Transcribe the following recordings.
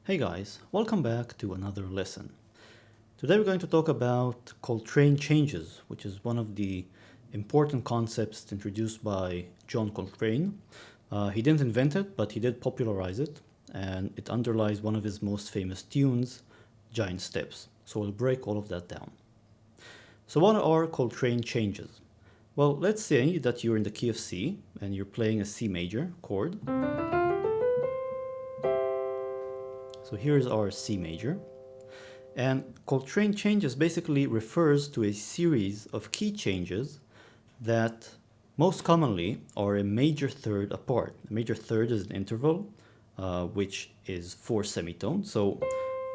Hey guys, welcome back to another lesson. Today we're going to talk about Coltrane changes, which is one of the important concepts introduced by John Coltrane. He didn't invent it, but he did popularize it, and it underlies one of his most famous tunes, Giant Steps. So we'll break all of that down. So what are Coltrane changes? Well, let's say that you're in the key of C and you're playing a C major chord. So here's our C major. And Coltrane changes basically refers to a series of key changes that most commonly are a major third apart. A major third is an interval, which is 4 semitones. So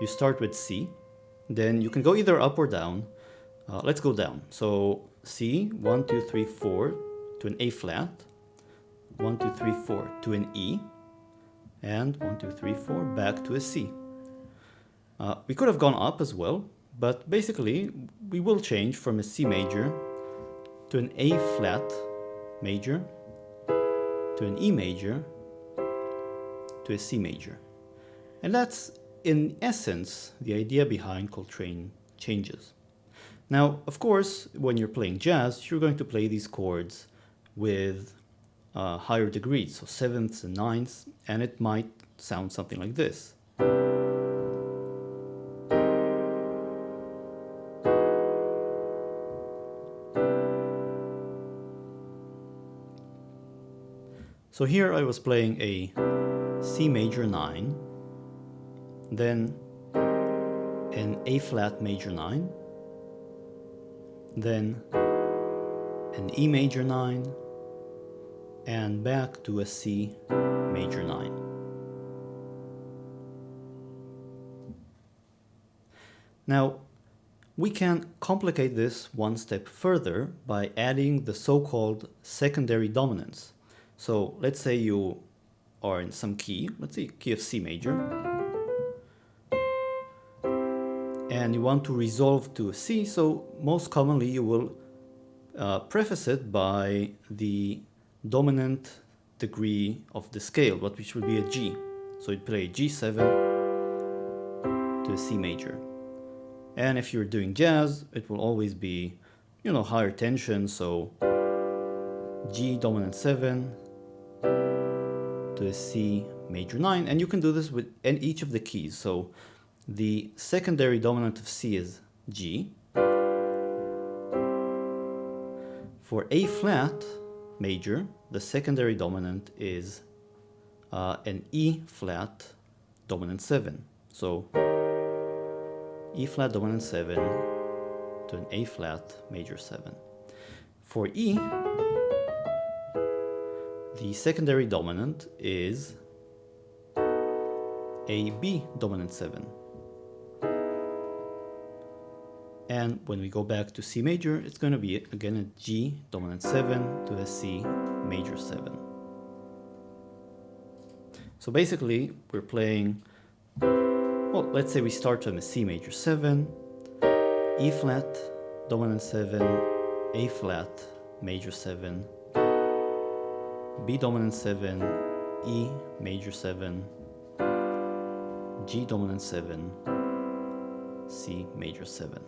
you start with C, then you can go either up or down. Let's go down. So C, 1, 2, 3, 4 to an A flat, 1, 2, 3, 4 to an E, and 1, 2, 3, 4 back to a C. We could have gone up as well, but basically we will change from a C major to an A flat major to an E major to a C major. And that's in essence the idea behind Coltrane changes. Now, of course, when you're playing jazz, you're going to play these chords with higher degrees, so sevenths and ninths, and it might sound something like this. So here I was playing a C major 9, then an A flat major 9, then an E major 9, and back to a C major 9. Now, we can complicate this one step further by adding the so-called secondary dominants. So let's say you are in some key, let's say key of C major, and you want to resolve to a C, so most commonly you will preface it by the dominant degree of the scale, which would be a G. So you'd play a G7 to a C major. And if you're doing jazz, it will always be, higher tension, so G dominant 7 to a C major 9, and you can do this with each of the keys. So the secondary dominant of C is G. For A flat major, the secondary dominant is an E flat dominant 7. So E flat dominant 7 to an A flat major 7. For E, the secondary dominant is a B dominant 7. And when we go back to C major, it's going to be again a G dominant 7 to a C major 7. So basically, we're playing, well, let's say we start from a C major 7, E flat dominant 7, A flat major 7, B dominant 7, E major 7, G dominant 7, C major 7.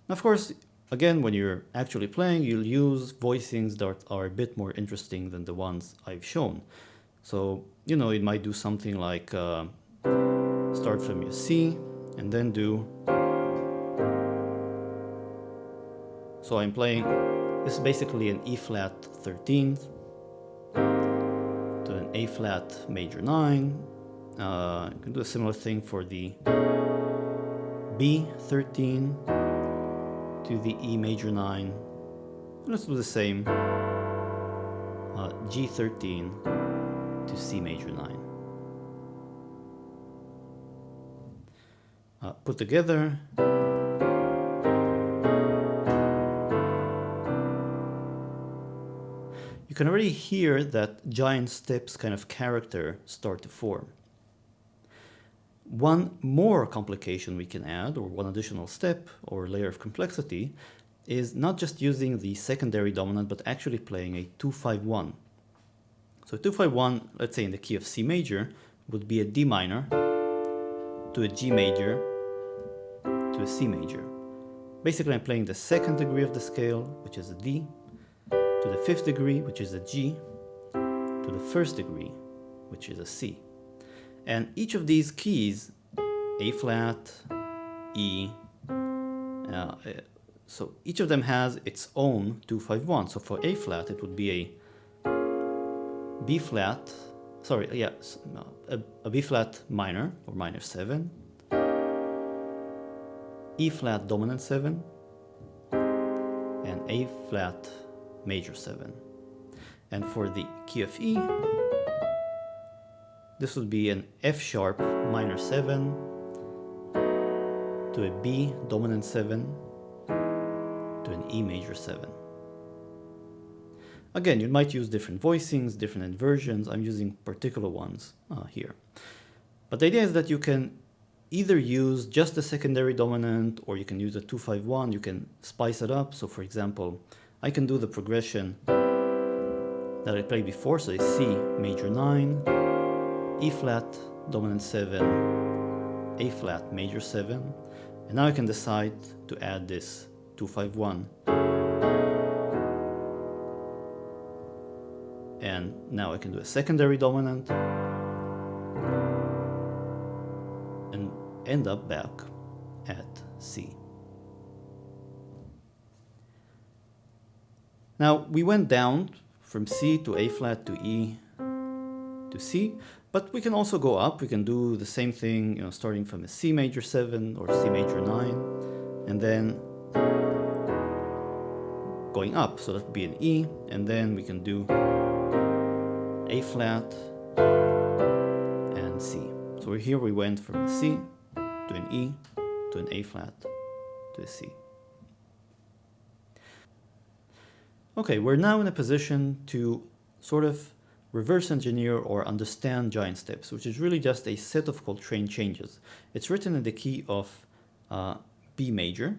Now, of course, again, when you're actually playing, you'll use voicings that are a bit more interesting than the ones I've shown. So, it might do something like start from your C and then do. So I'm playing. This is basically an E flat 13th to an A flat major 9. You can do a similar thing for the B 13 to the E major 9. And let's do the same G 13 to C major 9. Put together. You can already hear that giant steps kind of character start to form. One more complication we can add, or one additional step or layer of complexity, is not just using the secondary dominant, but actually playing a 2-5-1. So 2-5-1, let's say in the key of C major, would be a D minor to a G major to a C major. Basically, I'm playing the second degree of the scale, which is a D, to the fifth degree, which is a G, to the first degree, which is a C. And each of these keys, A flat, E, so each of them has its own 2-5-1. So for A flat, it would be a B flat, a B flat minor or minor 7, E flat dominant 7, and A flat major 7. And for the key of E, this would be an F sharp minor 7 to a B dominant 7 to an E major 7. Again, you might use different voicings, different inversions. I'm using particular ones here. But the idea is that you can either use just the secondary dominant, or you can use a 2-5-1. You can spice it up. So for example, I can do the progression that I played before. So it's C major 9, E flat dominant 7, A flat major 7. And now I can decide to add this 2-5-1. And now I can do a secondary dominant and end up back at C. Now we went down from C to A flat to E to C, but we can also go up. We can do the same thing, starting from a C major 7 or C major 9, and then going up. So that would be an E, and then we can do A flat and C. So here we went from a C to an E to an A flat to a C. Okay, we're now in a position to sort of reverse engineer or understand giant steps, which is really just a set of Coltrane changes. It's written in the key of B major,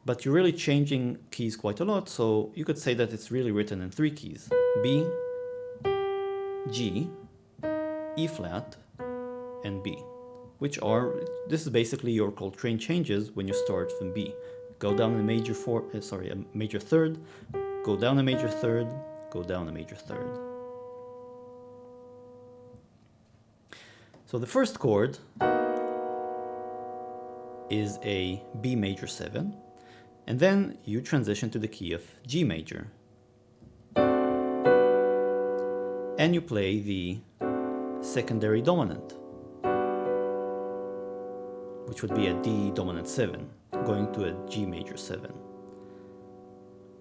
but you're really changing keys quite a lot, so you could say that it's really written in 3 keys: B, G, E flat, and B, this is basically your Coltrane changes when you start from B. Go down a major a major third, go down a major third, go down a major third. So the first chord is a B major 7, and then you transition to the key of G major. And you play the secondary dominant, which would be a D dominant 7, going to a G major 7.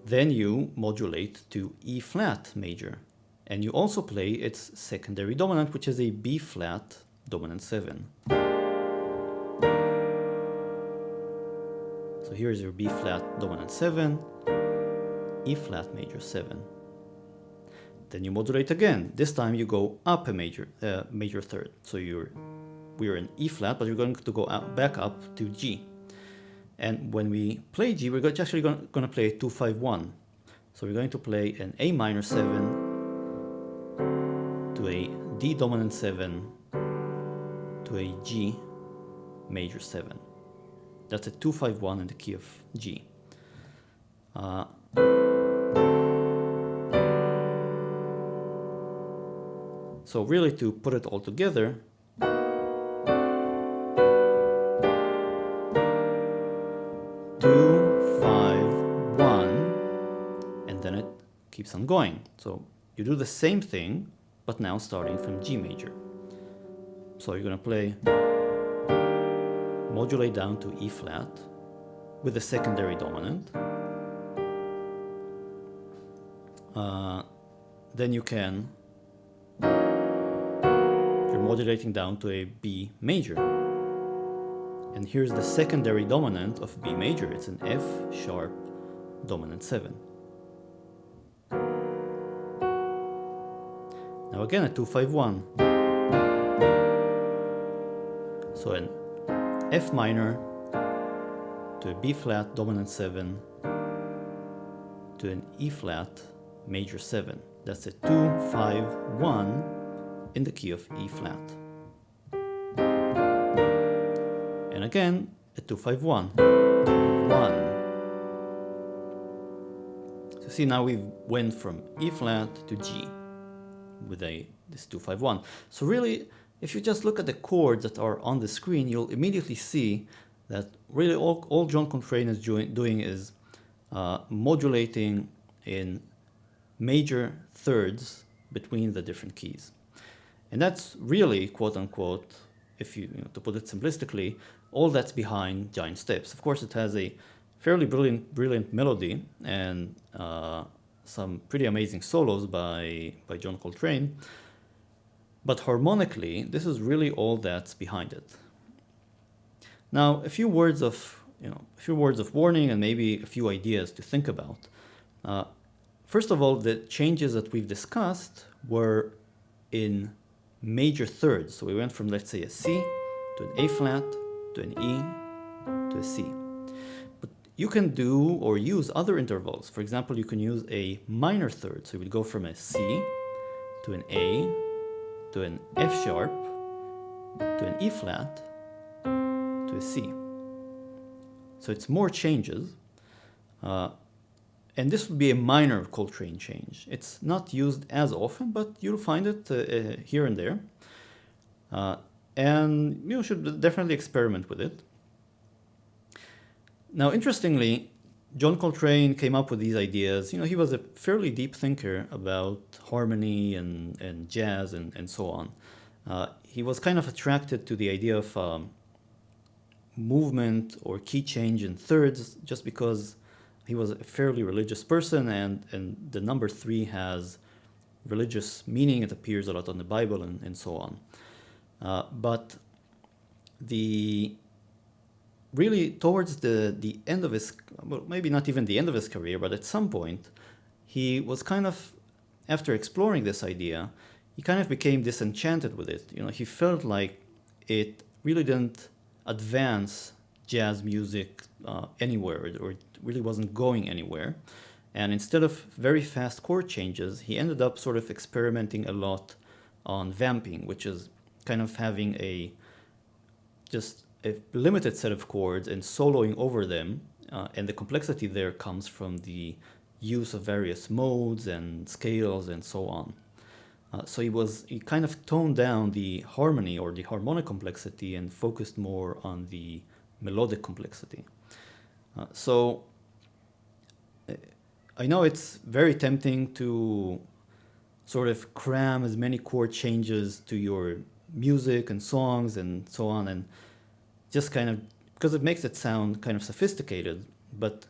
Then you modulate to E flat major, and you also play its secondary dominant, which is a B flat dominant 7. So here's your B flat dominant 7, E flat major 7. Then you modulate again. This time you go up a major third. So we're in E flat, but you're going to go back up to G. And when we play G, we're actually going to play a 2-5-1. So we're going to play an A minor 7 to a D dominant 7 to a G major 7. That's a 2-5-1 in the key of G. So really, to put it all together, keeps on going. So you do the same thing, but now starting from G major. So you're going to play, modulate down to E flat with the secondary dominant. Then you're modulating down to a B major. And here's the secondary dominant of B major. It's an F sharp dominant 7. Now again a 2-5-1. So an F minor to a B flat dominant 7 to an E flat major 7. That's a 2-5-1 in the key of E flat. And again, a 2-5-1. 1. So see, now we went from E flat to G with this 2-5-1. So really, if you just look at the chords that are on the screen, you'll immediately see that really all John Coltrane is doing is modulating in major thirds between the different keys. And that's really, quote unquote, if to put it simplistically, all that's behind Giant Steps. Of course, it has a fairly brilliant melody and some pretty amazing solos by John Coltrane. But harmonically, this is really all that's behind it. Now, a few words of warning and maybe a few ideas to think about. First of all, the changes that we've discussed were in major thirds. So we went from, let's say, a C to an A flat to an E to a C. But you can do or use other intervals. For example, you can use a minor third. So you would go from a C to an A to an F sharp to an E flat to a C. So it's more changes. And this would be a minor Coltrane change. It's not used as often, but you'll find it here and there. And you should definitely experiment with it. Now, interestingly, John Coltrane came up with these ideas. He was a fairly deep thinker about harmony and jazz and so on. He was kind of attracted to the idea of movement or key change in thirds just because he was a fairly religious person, and the number 3 has religious meaning. It appears a lot on the Bible and so on. But really towards the end of his, well, maybe not even the end of his career, but at some point, he was kind of, after exploring this idea, he kind of became disenchanted with it. He felt like it really didn't advance jazz music anywhere, or it really wasn't going anywhere. And instead of very fast chord changes, he ended up sort of experimenting a lot on vamping, which is kind of having just a limited set of chords and soloing over them. And the complexity there comes from the use of various modes and scales and so on. So he kind of toned down the harmony or the harmonic complexity and focused more on the melodic complexity. So I know it's very tempting to sort of cram as many chord changes to your music and songs and so on, and just kind of, because it makes it sound kind of sophisticated, but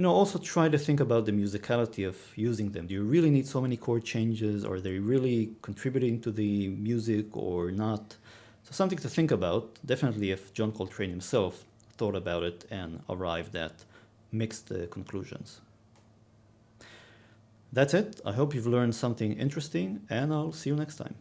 also try to think about the musicality of using them. Do you really need so many chord changes? Are they really contributing to the music or not? So something to think about, definitely if John Coltrane himself thought about it and arrived at mixed conclusions. That's it. I hope you've learned something interesting, and I'll see you next time.